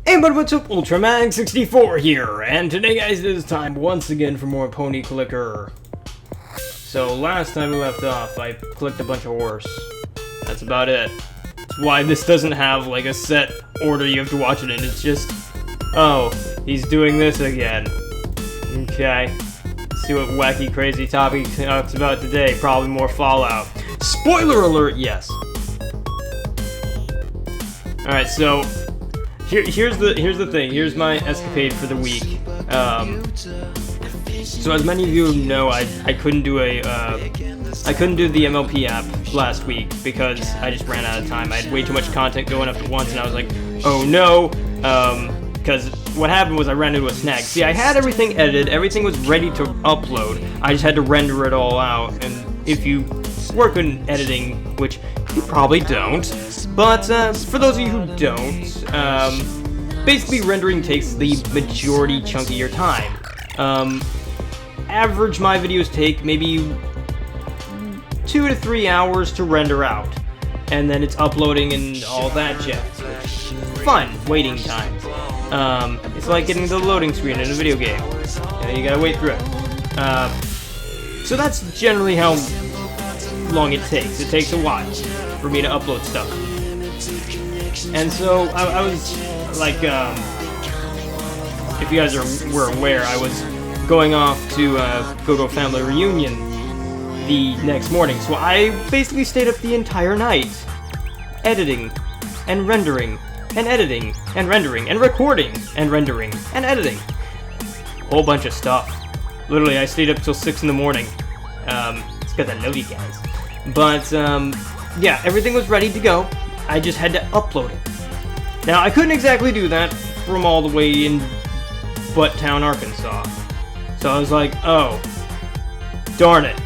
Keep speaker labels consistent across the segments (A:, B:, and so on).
A: Hey buddy, what's up? Ultramag64 here, and today guys it is time once again for more Pony Clicker. So last time we left off, I clicked a bunch of horse. That's about it. That's why this doesn't have like a set order you have to watch it in, it's just, oh, he's doing this again. Okay, let's see what wacky crazy topic he talks about today, probably more Fallout. Spoiler alert, yes. Alright, so Here's the thing. Here's my escapade for the week. So as many of you know, I couldn't do the MLP app last week because I just ran out of time. I had way too much content going up at once, and I was like, oh no. Because what happened was I ran into a snag. See, I had everything edited, everything was ready to upload. I just had to render it all out. And if you work in editing, which you probably don't, but for those of you who don't, basically rendering takes the majority chunk of your time. Average my videos take maybe 2 to 3 hours to render out, and then it's uploading and all that jazz. Fun waiting times. It's like getting the loading screen in a video game. You gotta wait through it. So that's generally how long it takes. It takes a while for me to upload stuff. And so I was like, if you guys were aware, I was going off to go to a family reunion the next morning. So I basically stayed up the entire night, editing and rendering and editing and rendering and recording and rendering and editing. Whole bunch of stuff. Literally, I stayed up till 6 in the morning. It's because I love you guys. But yeah, everything was ready to go. I just had to upload it. Now, I couldn't exactly do that from all the way in Butttown, Arkansas. So I was like, oh, darn it.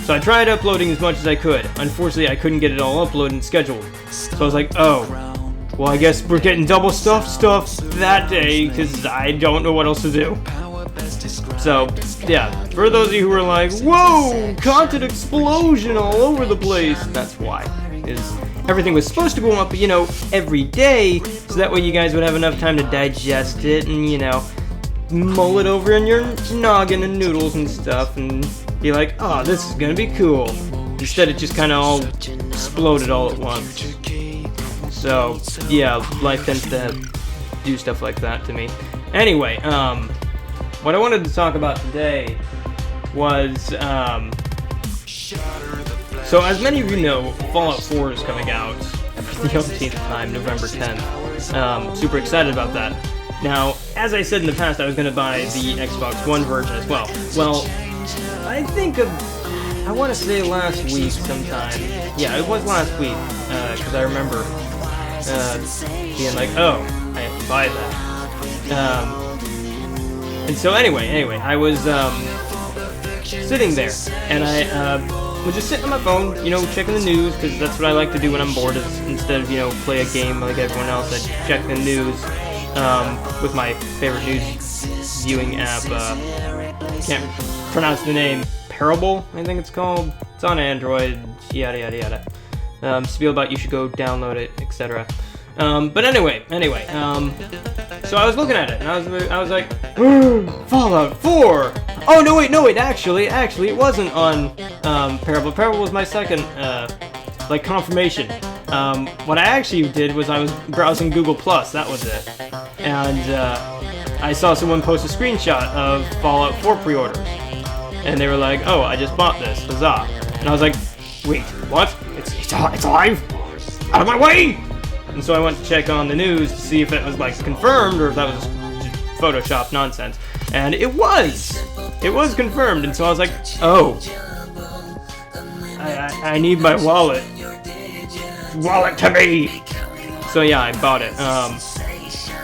A: So I tried uploading as much as I could. Unfortunately, I couldn't get it all uploaded and scheduled. So I was like, oh, well, I guess we're getting double stuff that day, because I don't know what else to do. So, yeah, for those of you who are like, whoa, content explosion all over the place, that's why. Everything was supposed to go up, you know, every day, so that way you guys would have enough time to digest it and, you know, mull it over in your noggin and noodles and stuff and be like, oh, this is gonna be cool. Instead, it just kind of all exploded all at once. So, yeah, life tends to do stuff like that to me. Anyway, what I wanted to talk about today was, so as many of you know, Fallout 4 is coming out for the 18th time, November 10th. Super excited about that. Now, as I said in the past, I was going to buy the Xbox One version as well. Well, I think I want to say last week sometime. Yeah, it was last week, because I remember being like, oh, I have to buy that. And so anyway, I was sitting there, and I was just sitting on my phone, you know, checking the news, because that's what I like to do when I'm bored, is instead of, you know, play a game like everyone else, I check the news with my favorite news viewing app. Can't pronounce the name. Parable, I think it's called. It's on Android, yada yada yada. Spiel about you should go download it, etc. But anyway, so I was looking at it, and I was like, Fallout 4! Oh, no wait, actually, it wasn't on, Parable. Parable was my second, like, confirmation. What I actually did was I was browsing Google+, that was it. And, I saw someone post a screenshot of Fallout 4 pre-orders. And they were like, oh, I just bought this, huzzah. And I was like, wait, what? It's alive? Out of my way! And so I went to check on the news to see if it was, like, confirmed or if that was just Photoshop nonsense. And it was! It was confirmed, and so I was like, oh. I need my wallet. Wallet to me! So yeah, I bought it.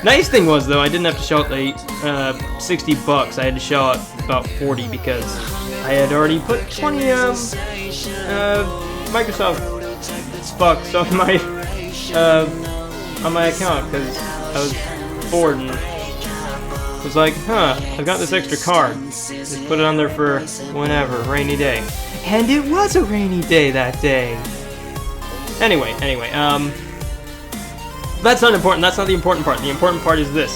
A: Nice thing was, though, I didn't have to shell out the $60. I had to shell out about 40 because I had already put 20 Microsoft bucks on my account because I was bored and was like, huh, I've got this extra card. Just put it on there for whenever, rainy day. And it was a rainy day that day. Anyway, that's not important. That's not the important part. The important part is this.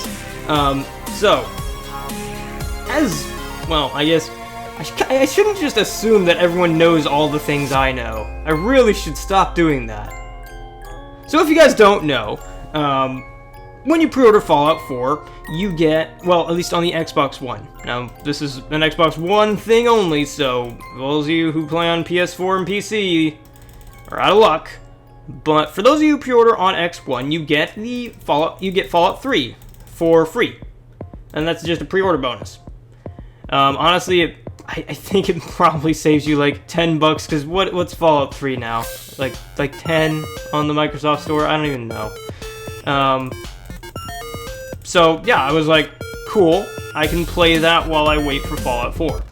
A: So, as well, I guess I shouldn't just assume that everyone knows all the things I know. I really should stop doing that. So if you guys don't know, when you pre-order Fallout 4, you get, well, at least on the Xbox One. Now, this is an Xbox One thing only, so those of you who play on PS4 and PC are out of luck. But for those of you who pre-order on X1, you get Fallout 3 for free, and that's just a pre-order bonus. Honestly, I think it probably saves you like $10, because what's Fallout 3 now? Like 10 on the Microsoft Store? I don't even know. So yeah, I was like, cool, I can play that while I wait for Fallout 4.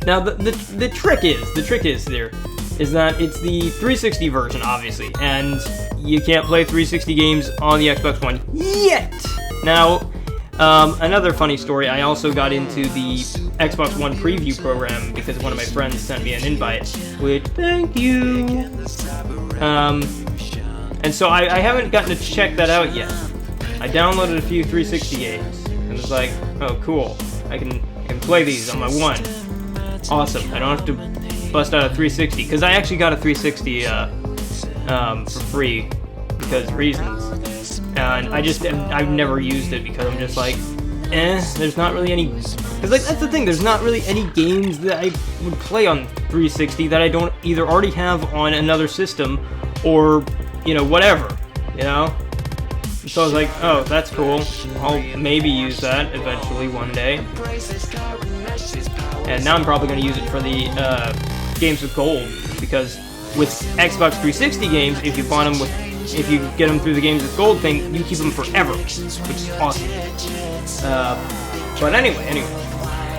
A: Now the trick is that it's the 360 version, obviously, and you can't play 360 games on the Xbox One yet. Now, another funny story, I also got into the Xbox One preview program because one of my friends sent me an invite, which, thank you. And so I haven't gotten to check that out yet. I downloaded a few 360 games, and was like, oh cool, I can play these on my One. Awesome, I don't have to bust out a 360, because I actually got a 360 for free, because reasons. And I've never used it because I'm just like, there's not really any, because like that's the thing, there's not really any games that I would play on 360 that I don't either already have on another system, or, you know, whatever, you know? So I was like, oh, that's cool, I'll maybe use that eventually one day. And now I'm probably going to use it for the games with gold, because with Xbox 360 games, if you get them through the games with gold thing, you keep them forever, which is awesome. But anyway.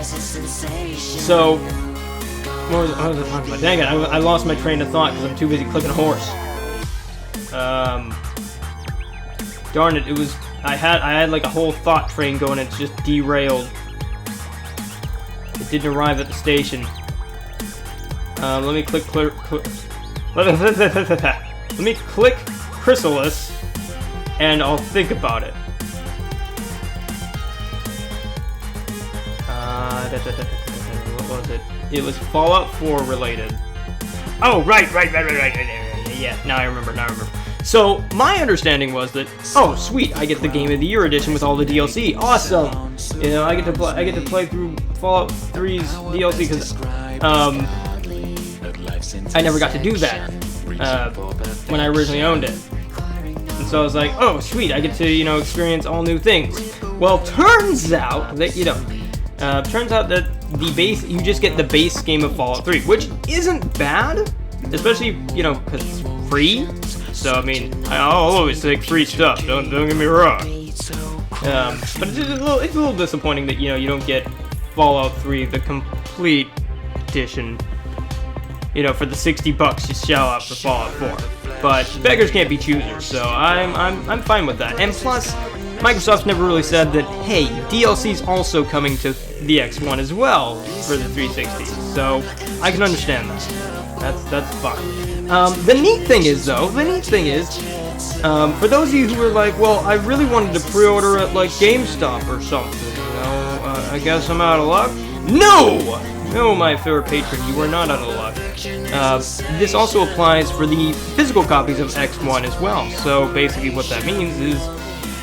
A: So, what was I talking about? Dang it, I lost my train of thought because I'm too busy clicking a horse. Darn it, I had like a whole thought train going and it's just derailed. It didn't arrive at the station. Let me click let me click Chrysalis, and I'll think about it. What was it? It was Fallout 4 related. Oh, right. Yeah, now I remember. So, my understanding was that, oh, sweet, I get the Game of the Year edition with all the DLC. Awesome! You know, I get to play through Fallout 3's DLC, because, I never got to do that, when I originally owned it. And so I was like, oh, sweet, I get to, you know, experience all new things. Well, turns out that, you know, you just get the base game of Fallout 3, which isn't bad, especially, you know, because it's free. So, I mean, I'll always take free stuff, don't get me wrong. But it's a little disappointing that, you know, you don't get Fallout 3, the complete edition, you know, for the $60 you shell out for Fallout 4. But beggars can't be choosers, so I'm fine with that. And plus, Microsoft's never really said that, hey, DLC's also coming to the X1 as well for the 360, so I can understand that. That's fine. The neat thing is, for those of you who were like, well, I really wanted to pre-order at, like, GameStop or something, you know, I guess I'm out of luck? No! No, my favorite patron, you are not out of luck. This also applies for the physical copies of X1 as well, so basically what that means is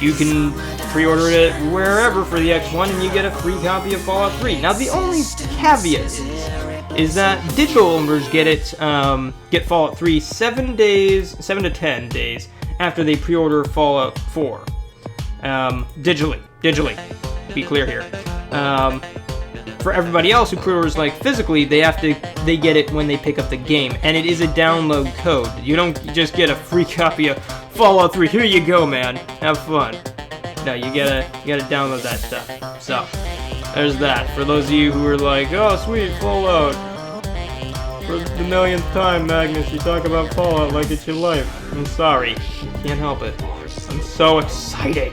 A: you can pre-order it wherever for the X1 and you get a free copy of Fallout 3. Now, the only caveat is that digital owners get Fallout 3 7 to 10 days after they pre-order Fallout 4. Digitally, be clear here. For everybody else who pre-orders like physically, they get it when they pick up the game, and it is a download code. You don't just get a free copy of Fallout 3. Here you go, man. Have fun. No, you gotta download that stuff. So, there's that. For those of you who are like, oh, sweet, Fallout. For the millionth time, Magnus, you talk about Fallout like it's your life. I'm sorry. Can't help it. I'm so excited.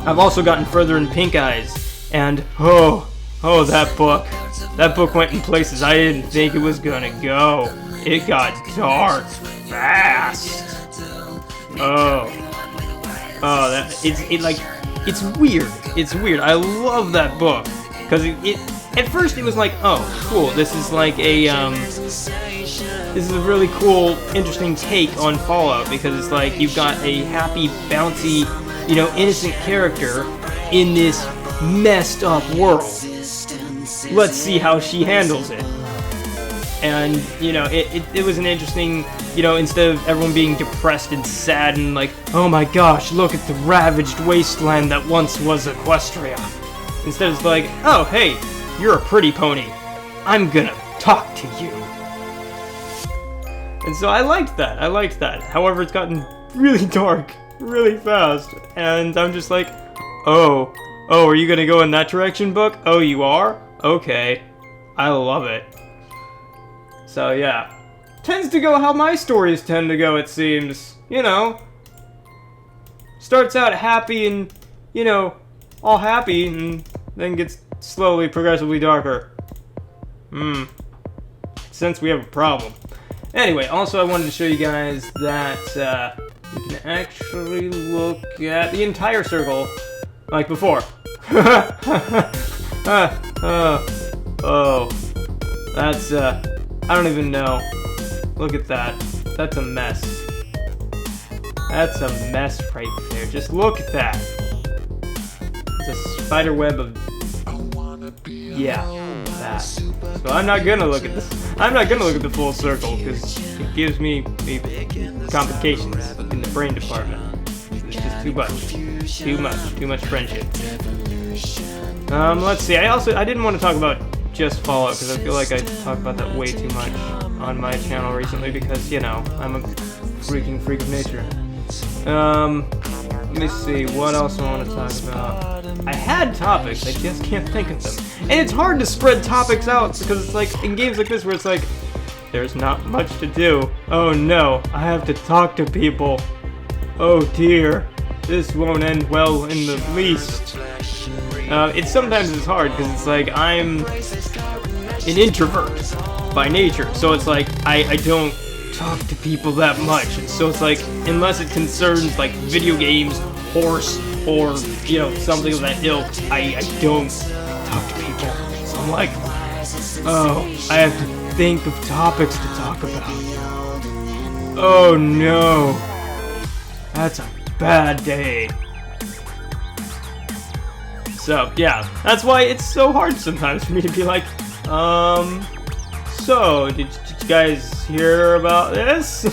A: I've also gotten further in Pink Eyes. And, oh, that book went in places I didn't think it was gonna go. It got dark. fast. Oh, it's weird. It's weird. I love that book because it at first it was like, oh, cool. This is like a this is a really cool, interesting take on Fallout because it's like you've got a happy, bouncy, innocent character in this messed up world. Let's see how she handles it. And, it was an interesting, instead of everyone being depressed and sad and like, oh my gosh, look at the ravaged wasteland that once was Equestria. Instead it's like, oh, hey, you're a pretty pony. I'm gonna talk to you. And so I liked that. However, it's gotten really dark, really fast. And I'm just like, oh, are you gonna go in that direction, book? Oh, you are? Okay. I love it. So yeah, tends to go how my stories tend to go, it seems. Starts out happy and, all happy, and then gets slowly, progressively darker. Since we have a problem. Anyway, also I wanted to show you guys that we can actually look at the entire circle, like before. That's, I don't even know. Look at that. That's a mess. That's a mess right there. Just look at that. It's a spider web of... yeah, that. So I'm not gonna look at this. I'm not gonna look at the full circle, because it gives me complications in the brain department. It's just too much. Too much friendship. Let's see. I didn't want to talk about just Fallout, because I feel like I talk about that way too much on my channel recently, because, I'm a freaking freak of nature. Let me see, what else I want to talk about. I had topics, I just can't think of them. And it's hard to spread topics out, because it's like, in games like this where it's like, there's not much to do. Oh no, I have to talk to people. Oh dear, this won't end well in the least. Sometimes it's hard, because it's like, I'm an introvert by nature, so it's like, I don't talk to people that much, so it's like, unless it concerns, like, video games, horse, or, something of that ilk, I don't talk to people. So I'm like, oh, I have to think of topics to talk about. Oh no, that's a bad day. So, yeah, that's why it's so hard sometimes for me to be like, so, did you guys hear about this?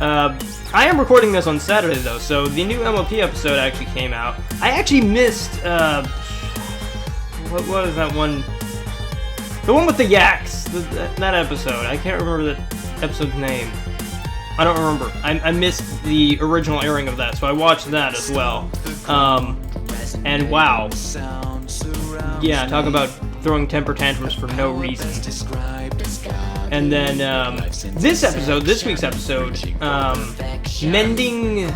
A: I am recording this on Saturday, though, so the new MLP episode actually came out. I actually missed, what was that one? The one with the yaks, that episode. I can't remember the episode's name. I don't remember. I missed the original airing of that, so I watched that as well. And wow. Yeah, talk about throwing temper tantrums for no reason. And then, this week's episode, mending...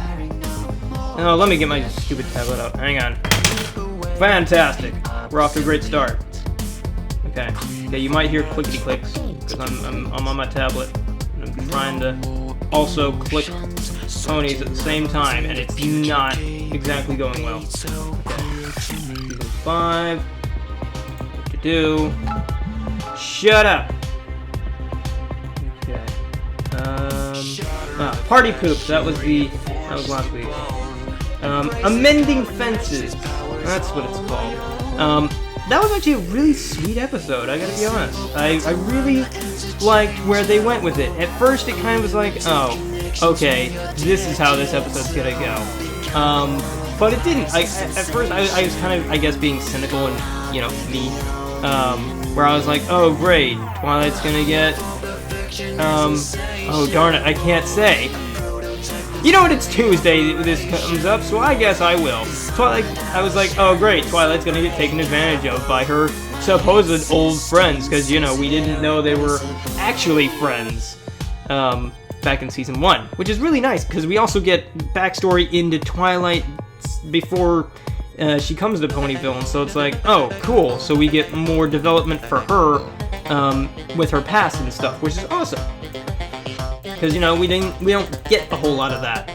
A: Oh, let me get my stupid tablet out. Hang on. Fantastic. We're off to a great start. Okay, you might hear clickety clicks, because I'm on my tablet, and I'm trying to also click ponies at the same time, and it's not exactly going well. Okay. 5. What to do? Shut up! Okay. Party poop. That was last week. Amending fences. That's what it's called. That was actually a really sweet episode, I gotta be honest. I really liked where they went with it. At first, it kind of was like, oh, okay, this is how this episode's gonna go. But it didn't. At first, I was kind of, I guess, being cynical and, me. Where I was like, oh, great, Twilight's gonna get, oh, darn it, I can't say. You know what, it's Tuesday, this comes up, so I guess I will. Twilight, I was like, oh great, Twilight's gonna get taken advantage of by her supposed old friends, because, we didn't know they were actually friends, back in Season 1, which is really nice, because we also get backstory into Twilight before she comes to Ponyville, and so it's like, oh, cool, so we get more development for her, with her past and stuff, which is awesome. because you know we don't get a whole lot of that,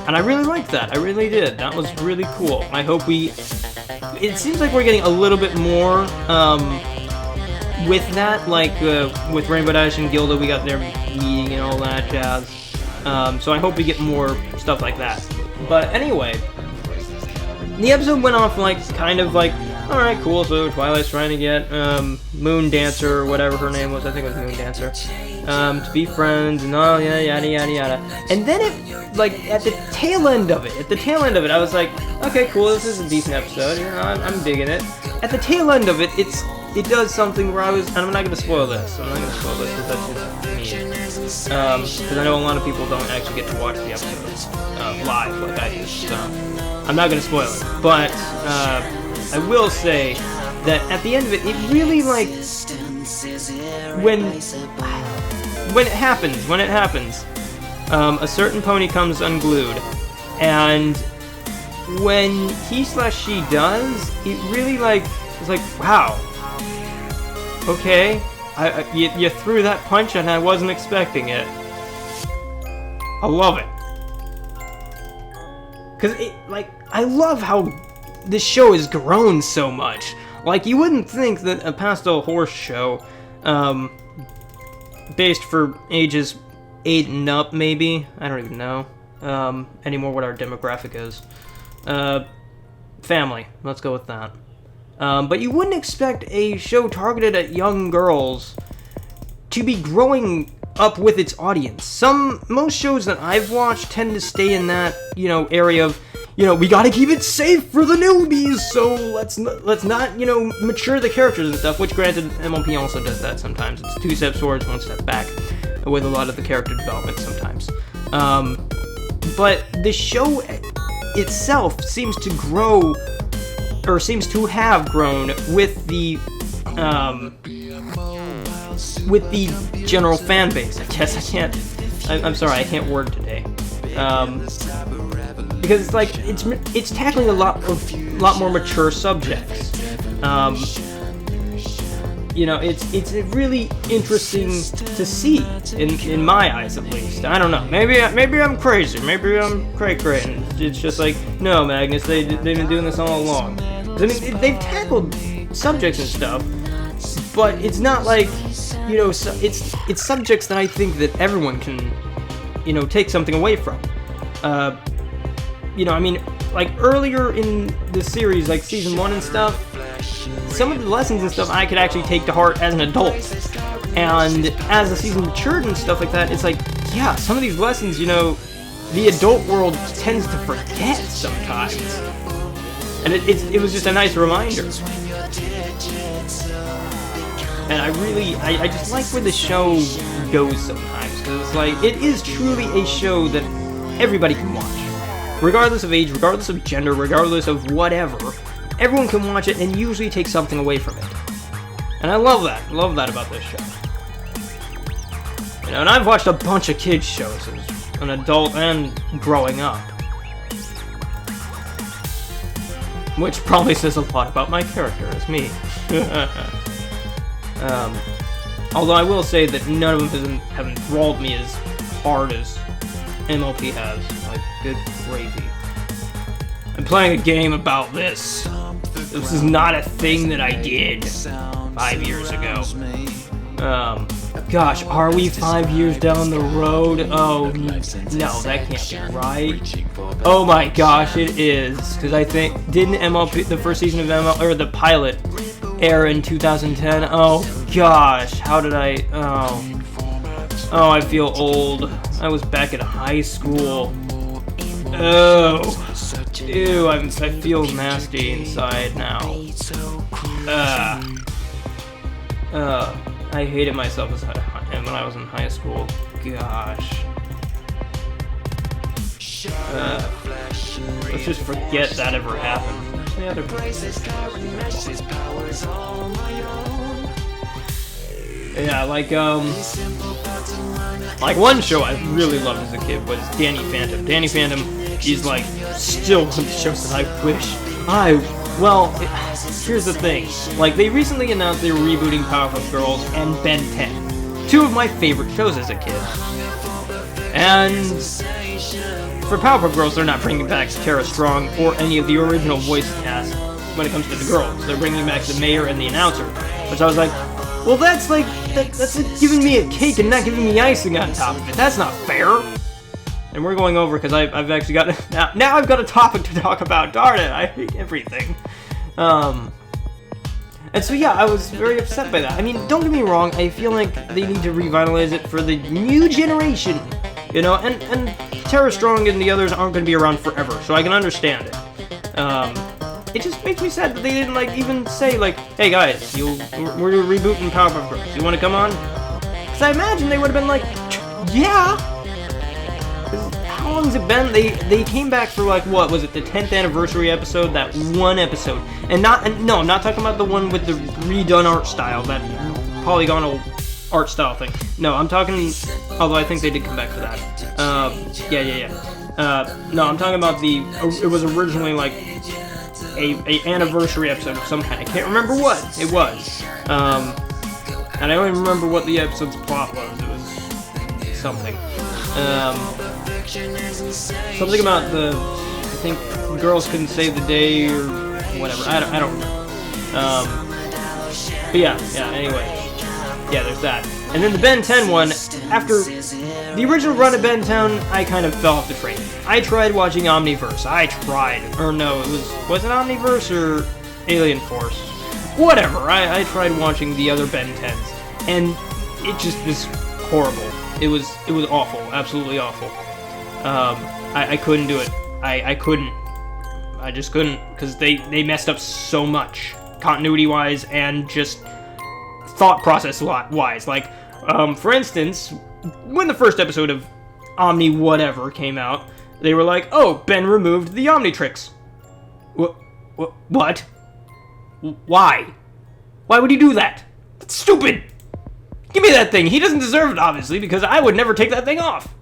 A: and I really liked that. I really did. That was really cool. I hope it seems like we're getting a little bit more with that, like with Rainbow Dash and Gilda, we got their meeting and all that jazz. So I hope we get more stuff like that. But anyway, the episode went off like kind of like, all right, cool. So Twilight's trying to get Moon Dancer or whatever her name was. I think it was Moon Dancer. To be friends and all yada yada yada. And then it, like at the tail end of it, I was like, okay, cool. This is a decent episode. You know, I'm digging it. At the tail end of it, it does something where and I'm not going to spoil this. I'm not going to spoil this because that's just mean. Because I know a lot of people don't actually get to watch the episodes live like I do. So I'm not going to spoil it. But I will say that at the end of it, it really like when it happens, a certain pony comes unglued, and when he/she does, it really like it's like, wow. Okay, you threw that punch and I wasn't expecting it. I love it. Cause I love how this show has grown so much. Like, you wouldn't think that a pastel horse show, based for ages 8 and up, maybe? I don't even know, anymore what our demographic is. Family, let's go with that. But you wouldn't expect a show targeted at young girls to be growing up with its audience. Most shows that I've watched tend to stay in that, area of, we gotta keep it safe for the newbies, so let's not, mature the characters and stuff, which granted, MLP also does that sometimes. It's 2 steps forward, 1 step back, with a lot of the character development sometimes. But the show itself seems to grow, or seems to have grown with the general fan base. I guess I'm sorry, I can't word today. Because it's like it's tackling a lot more mature subjects. It's really interesting to see in my eyes, at least. I don't know. Maybe I'm crazy. Maybe I'm cray-cray. And it's just like, no, Magnus. They've been doing this all along. I mean, they've tackled subjects and stuff, but it's not like, it's subjects that I think that everyone can, take something away from. I mean, like earlier in the series, like season 1 and stuff, some of the lessons and stuff I could actually take to heart as an adult. And as the season matured and stuff like that, it's like, yeah, some of these lessons, the adult world tends to forget sometimes. And it was just a nice reminder. And I just like where the show goes sometimes. Because it's like, it is truly a show that everybody can watch. Regardless of age, regardless of gender, regardless of whatever. Everyone can watch it and usually take something away from it. And I love that. I love that about this show. And I've watched a bunch of kids shows as an adult and growing up. Which probably says a lot about my character as me. Although I will say that none of them have enthralled me as hard as MLP has. Like, good gravy. I'm playing a game about this. This is not a thing that I did 5 years ago. Gosh, are we 5 years down the road? Oh, no, that can't be right. Oh my gosh, it is. Because I think, didn't MLP, the first season of MLP, or the pilot, air in 2010? Oh gosh, how did I, oh, I feel old. I was back in high school. Oh, ew, I feel nasty inside now. I hated myself when I was in high school. Gosh. Let's just forget that ever happened. Yeah, like one show I really loved as a kid was Danny Phantom. Danny Phantom is like still one of the shows that I wish here's the thing. Like, they recently announced they were rebooting Powerpuff Girls and Ben 10. two of my favorite shows as a kid. And for Powerpuff Girls, they're not bringing back Tara Strong or any of the original voice cast when it comes to the girls. They're bringing back the mayor and the announcer, which I was like, well, that's like giving me a cake and not giving me icing on top of it. That's not fair. And we're going over because I've actually got now I've got a topic to talk about. Darn it, I hate everything. And so yeah, I was very upset by that. I mean, don't get me wrong, I feel like they need to revitalize it for the new generation, you know, and Tara Strong and the others aren't going to be around forever, so I can understand it. It just makes me sad that they didn't, like, even say, like, hey guys, we're rebooting Powerpuff Girls, you want to come on? Because I imagine they would have been like, yeah! How long has it been? They came back for, like, what was it, the 10th anniversary episode? That one episode. No, I'm not talking about the one with the redone art style, that polygonal art style thing. No, I'm talking, although I think they did come back for that. No, I'm talking about it was originally, like, a anniversary episode of some kind. I can't remember what it was. And I don't even remember what the episode's plot was. It was something. Something about I think girls couldn't save the day or whatever. I don't remember. But yeah, anyway. Yeah, there's that. And then the Ben 10 one, after the original run of Ben 10, I kind of fell off the train. I tried watching Omniverse. Was it Omniverse or Alien Force? Whatever, I tried watching the other Ben 10s, and it just was horrible. It was awful, absolutely awful. I couldn't do it. I just couldn't, because they messed up so much, continuity-wise, and just thought process-wise. Like, for instance, when the first episode of Omni Whatever came out, they were like, oh, Ben removed the Omnitrix. What? Why? Why would he do that? That's stupid! Give me that thing. He doesn't deserve it, obviously, because I would never take that thing off.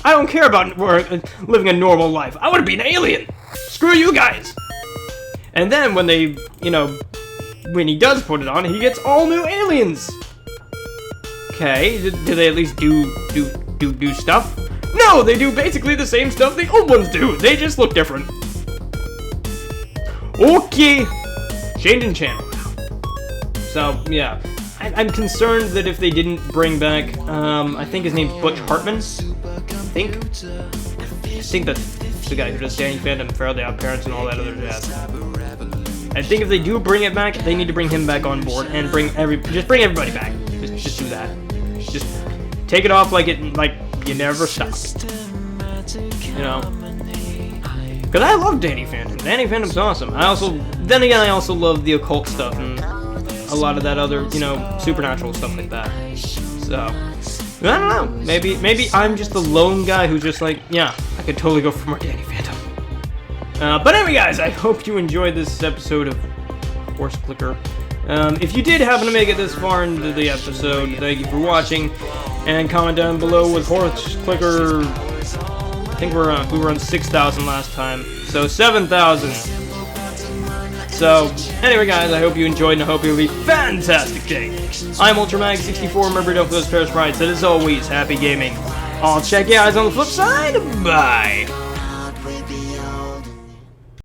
A: I don't care about living a normal life. I want to be an alien. Screw you guys. And then when when he does put it on, he gets all new aliens. Okay, do they at least do stuff? No, they do basically the same stuff the old ones do. They just look different. Okay, changing channel now. So yeah, I'm concerned that if they didn't bring back, I think his name's Butch Hartman. I think that's the guy who does Danny Phantom, Fairly Odd Parents, and all that other jazz. I think if they do bring it back, they need to bring him back on board and bring everybody back. Just do that. Just take it off like you never stopped. You know? Because I love Danny Phantom. Danny Phantom's awesome. I also love the occult stuff and a lot of that other, supernatural stuff like that. So, I don't know. Maybe I'm just the lone guy who's just like, yeah, I could totally go for more Danny Phantom. But anyway, guys, I hope you enjoyed this episode of Horse Clicker. If you did happen to make it this far into the episode, thank you for watching. And comment down below with Horse Clicker. I think we were on 6,000 last time, so 7,000. So, anyway, guys, I hope you enjoyed, and I hope you have a fantastic day. I'm UltraMag64. Remember, don't forget those Paris Rides, and as always, happy gaming. I'll check you guys on the flip side. Bye.